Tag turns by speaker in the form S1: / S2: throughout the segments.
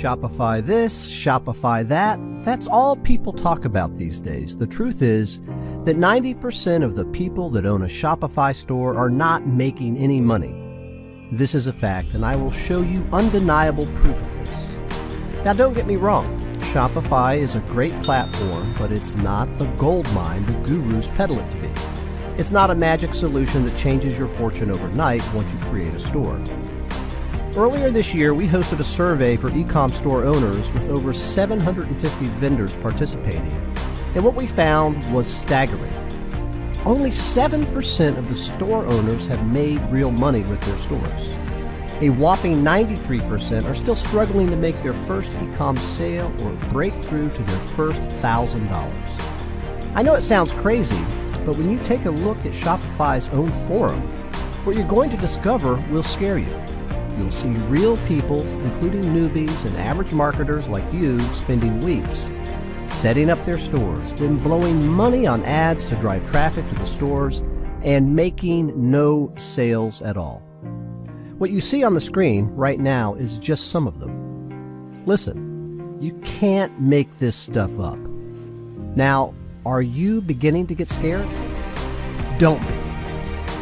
S1: Shopify this, Shopify that. That's all people talk about these days. The truth is that 90% of the people that own a Shopify store are not making any money. This is a fact, and I will show you undeniable proof of this. Now, don't get me wrong. Shopify is a great platform, but it's not the gold mine the gurus peddle it to be. It's not a magic solution that changes your fortune overnight once you create a store. Earlier this year, we hosted a survey for e-com store owners with over 750 vendors participating, and what we found was staggering. Only 7% of the store owners have made real money with their stores. A whopping 93% are still struggling to make their first e-com sale or break through to their first $1,000. I know it sounds crazy, but when you take a look at Shopify's own forum, what you're going to discover will scare you. You'll see real people, including newbies and average marketers like you, spending weeks setting up their stores, then blowing money on ads to drive traffic to the stores, and making no sales at all. What you see on the screen right now is just some of them. Listen, you can't make this stuff up. Now, are you beginning to get scared? Don't be.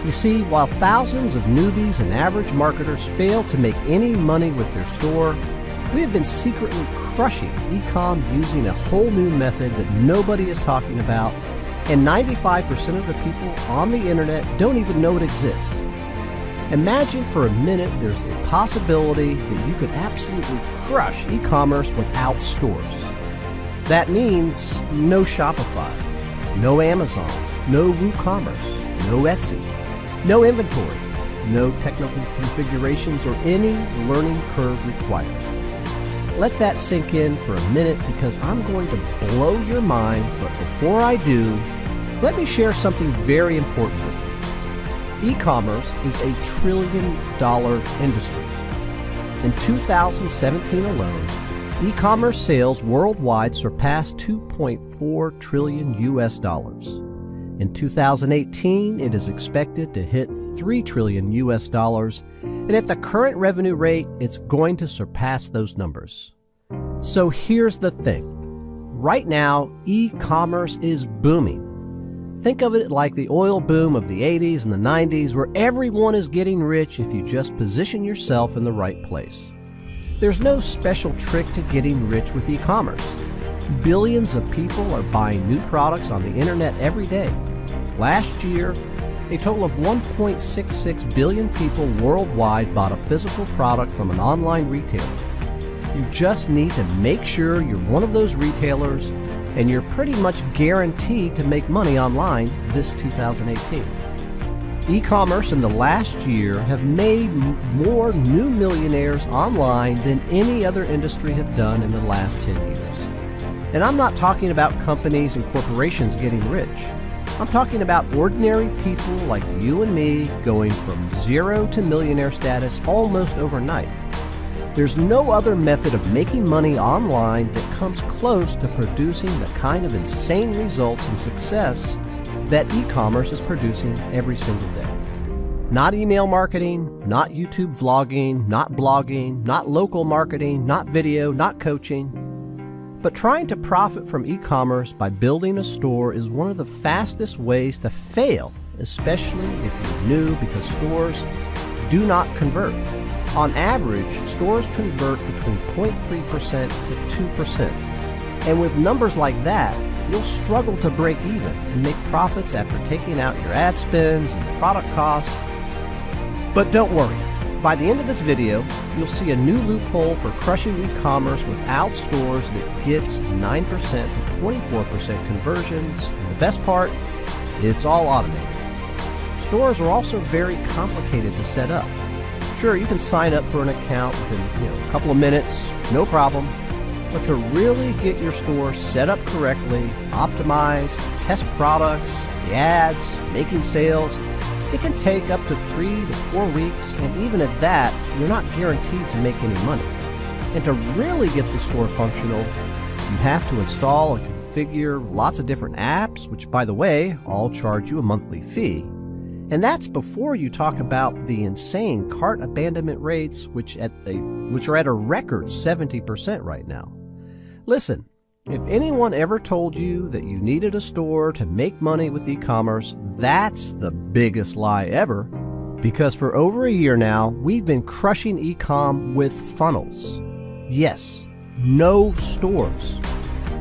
S1: You see, while thousands of newbies and average marketers fail to make any money with their store, we have been secretly crushing e-com using a whole new method that nobody is talking about, and 95% of the people on the internet don't even know it exists. Imagine for a minute there's the possibility that you could absolutely crush e-commerce without stores. That means no Shopify, no Amazon, no WooCommerce, no Etsy, no inventory, no technical configurations, or any learning curve required. Let that sink in for a minute because I'm going to blow your mind, but before I do, let me share something very important with you. E-commerce is a $1 trillion industry. In 2017 alone, e-commerce sales worldwide surpassed $2.4 trillion US. In 2018, it is expected to hit $3 trillion US, and at the current revenue rate, it's going to surpass those numbers. So here's the thing. Right now, e-commerce is booming. Think of it like the oil boom of the 80s and the 90s, where everyone is getting rich if you just position yourself in the right place. There's no special trick to getting rich with e-commerce. Billions of people are buying new products on the internet every day. Last year, a total of 1.66 billion people worldwide bought a physical product from an online retailer. You just need to make sure you're one of those retailers, and you're pretty much guaranteed to make money online this 2018. E-commerce in the last year have made more new millionaires online than any other industry have done in the last 10 years. And I'm not talking about companies and corporations getting rich. I'm talking about ordinary people like you and me going from zero to millionaire status almost overnight. There's no other method of making money online that comes close to producing the kind of insane results and success that e-commerce is producing every single day. Not email marketing, not YouTube vlogging, not blogging, not local marketing, not video, not coaching. But trying to profit from e-commerce by building a store is one of the fastest ways to fail, especially if you're new, because stores do not convert. On average, stores convert between 0.3% to 2%. And with numbers like that, you'll struggle to break even and make profits after taking out your ad spends and product costs. But don't worry. By the end of this video, you'll see a new loophole for crushing e-commerce without stores that gets 9% to 24% conversions. And the best part, it's all automated. Stores are also very complicated to set up. Sure, you can sign up for an account within a couple of minutes, no problem. But to really get your store set up correctly, optimized, test products, the ads, making sales, it can take up to 3 to 4 weeks, and even at that, you're not guaranteed to make any money. And to really get the store functional, you have to install and configure lots of different apps, which, by the way, all charge you a monthly fee. And that's before you talk about the insane cart abandonment rates, which at a which are at a record 70% right now. Listen, if anyone ever told you that you needed a store to make money with e-commerce, that's the biggest lie ever, because for over a year now, we've been crushing e-com with funnels. Yes, no stores.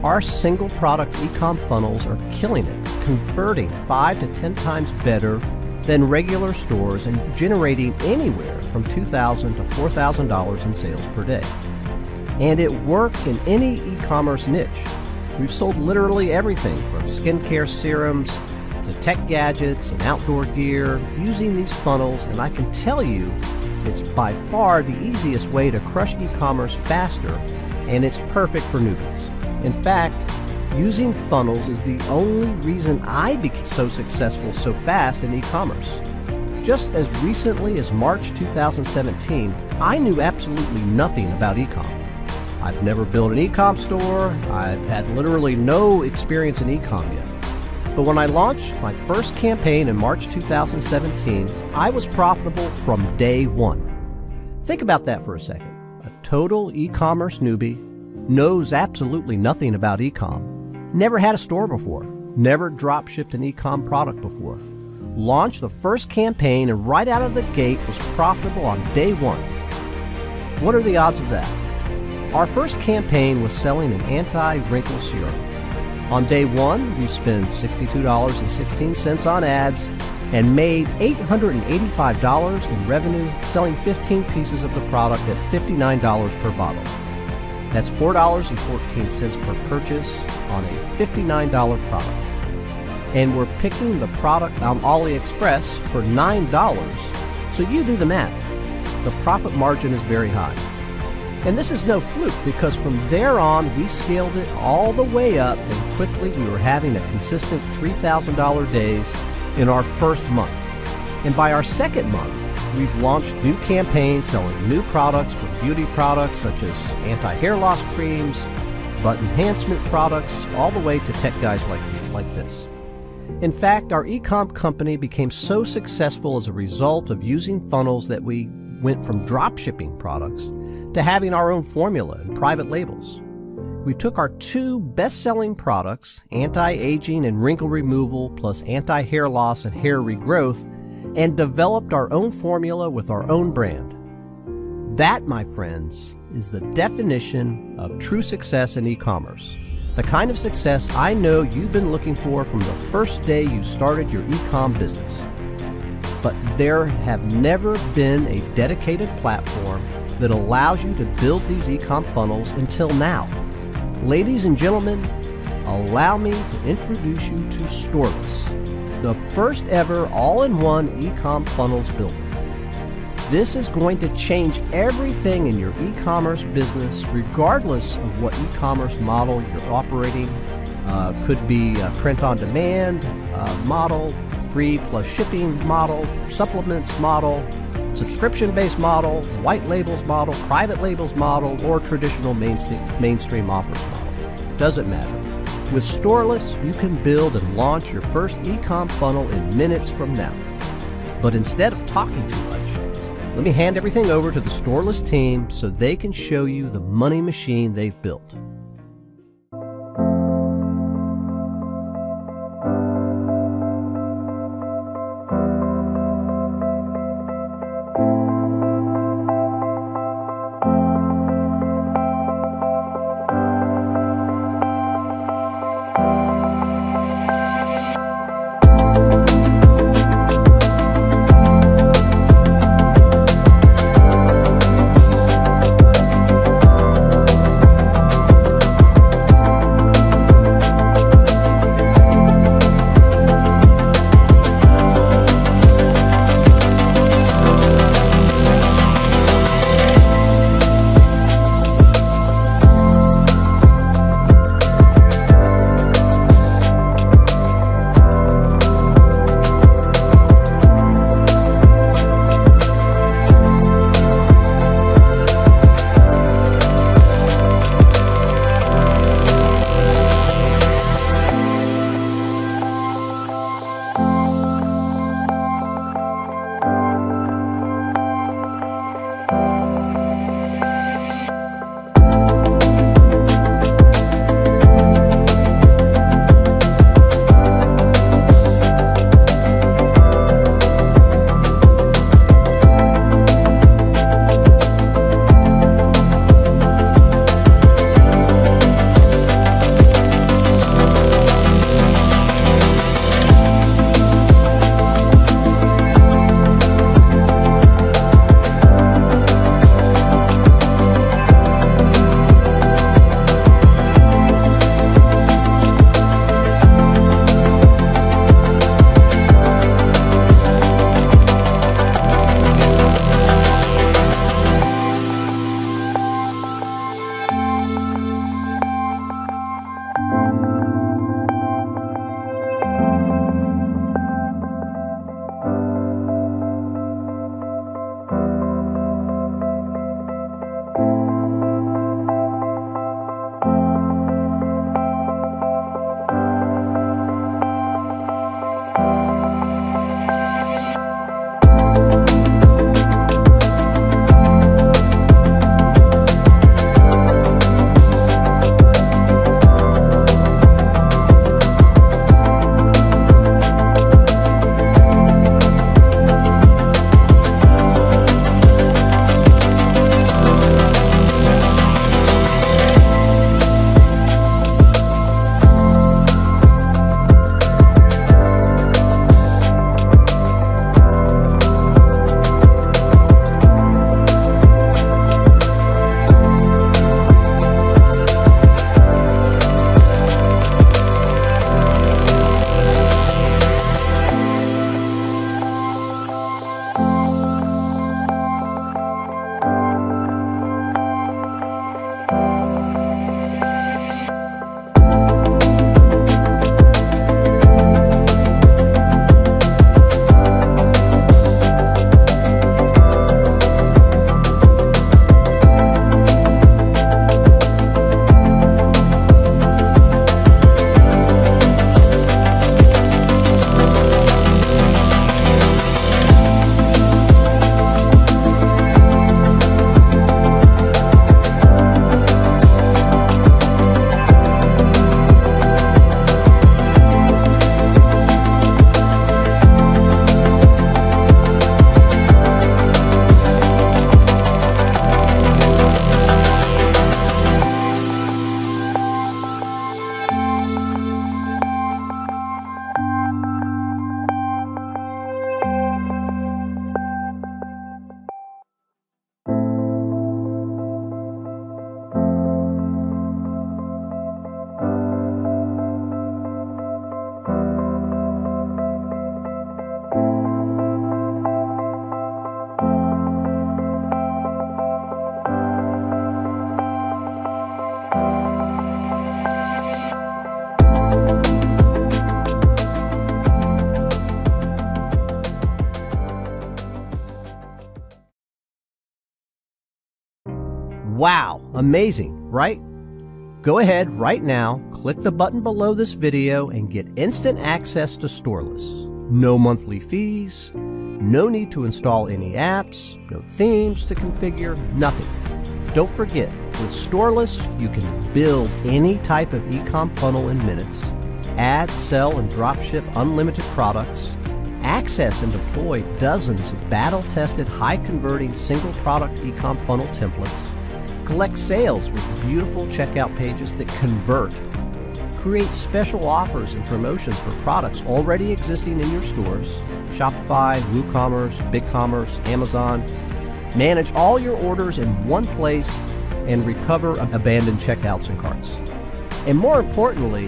S1: Our single product e-com funnels are killing it, converting 5 to 10 times better than regular stores and generating anywhere from $2,000 to $4,000 in sales per day. And it works in any e-commerce niche. We've sold literally everything from skincare serums to tech gadgets and outdoor gear using these funnels, and I can tell you it's by far the easiest way to crush e-commerce faster, and it's perfect for newbies. In fact, using funnels is the only reason I became so successful so fast in e-commerce. Just as recently as March 2017, I knew absolutely nothing about e-com. I've never built an e-com store. I've had literally no experience in e-com yet. But when I launched my first campaign in March 2017, I was profitable from day one. Think about that for a second. A total e-commerce newbie, knows absolutely nothing about e-com, never had a store before, never drop shipped an e-com product before, launched the first campaign and right out of the gate was profitable on day one. What are the odds of that? Our first campaign was selling an anti-wrinkle serum. On day one, we spent $62.16 on ads and made $885 in revenue selling 15 pieces of the product at $59 per bottle. That's $4.14 per purchase on a $59 product. And we're picking the product on AliExpress for $9, so you do the math. The profit margin is very high. And this is no fluke, because from there on we scaled it all the way up, and quickly we were having a consistent $3,000 days in our first month. And by our second month, we've launched new campaigns selling new products for beauty products such as anti-hair loss creams, butt enhancement products, all the way to tech guys like you, like this. In fact, our e-com company became so successful as a result of using funnels that we went from drop shipping products to having our own formula and private labels. We took our two best-selling products, anti-aging and wrinkle removal plus anti-hair loss and hair regrowth, and developed our own formula with our own brand. That, my friends, is the definition of true success in e-commerce. The kind of success I know you've been looking for from the first day you started your e-com business. But there have never been a dedicated platform that allows you to build these e-com funnels until now. Ladies and gentlemen, allow me to introduce you to Storeless, the first ever all-in-one e-com funnels builder. This is going to change everything in your e-commerce business, regardless of what e-commerce model you're operating. Could be a print-on-demand model, free plus shipping model, supplements model, subscription-based model, white labels model, private labels model, or traditional mainstream offers model. Doesn't matter. With Storeless, you can build and launch your first e-com funnel in minutes from now. But instead of talking too much, let me hand everything over to the Storeless team so they can show you the money machine they've built. Wow, amazing, right? Go ahead right now, click the button below this video and get instant access to Storeless. No monthly fees, no need to install any apps, no themes to configure, nothing. Don't forget, with Storeless, you can build any type of e-com funnel in minutes, add, sell, and dropship unlimited products, access and deploy dozens of battle-tested, high-converting single-product e-com funnel templates, collect sales with beautiful checkout pages that convert, create special offers and promotions for products already existing in your stores, Shopify, WooCommerce, BigCommerce, Amazon, manage all your orders in one place, and recover abandoned checkouts and carts. And more importantly,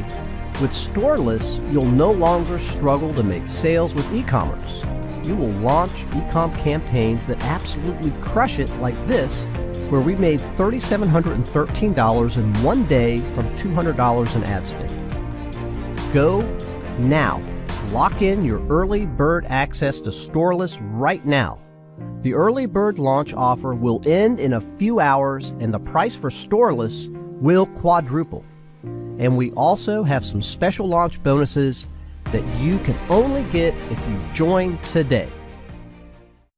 S1: with Storeless, you'll no longer struggle to make sales with e-commerce. You will launch e-com campaigns that absolutely crush it, like this, where we made $3,713 in one day from $200 in ad spend. Go now. Lock in your early bird access to Storeless right now. The early bird launch offer will end in a few hours, and the price for Storeless will quadruple. And we also have some special launch bonuses that you can only get if you join today.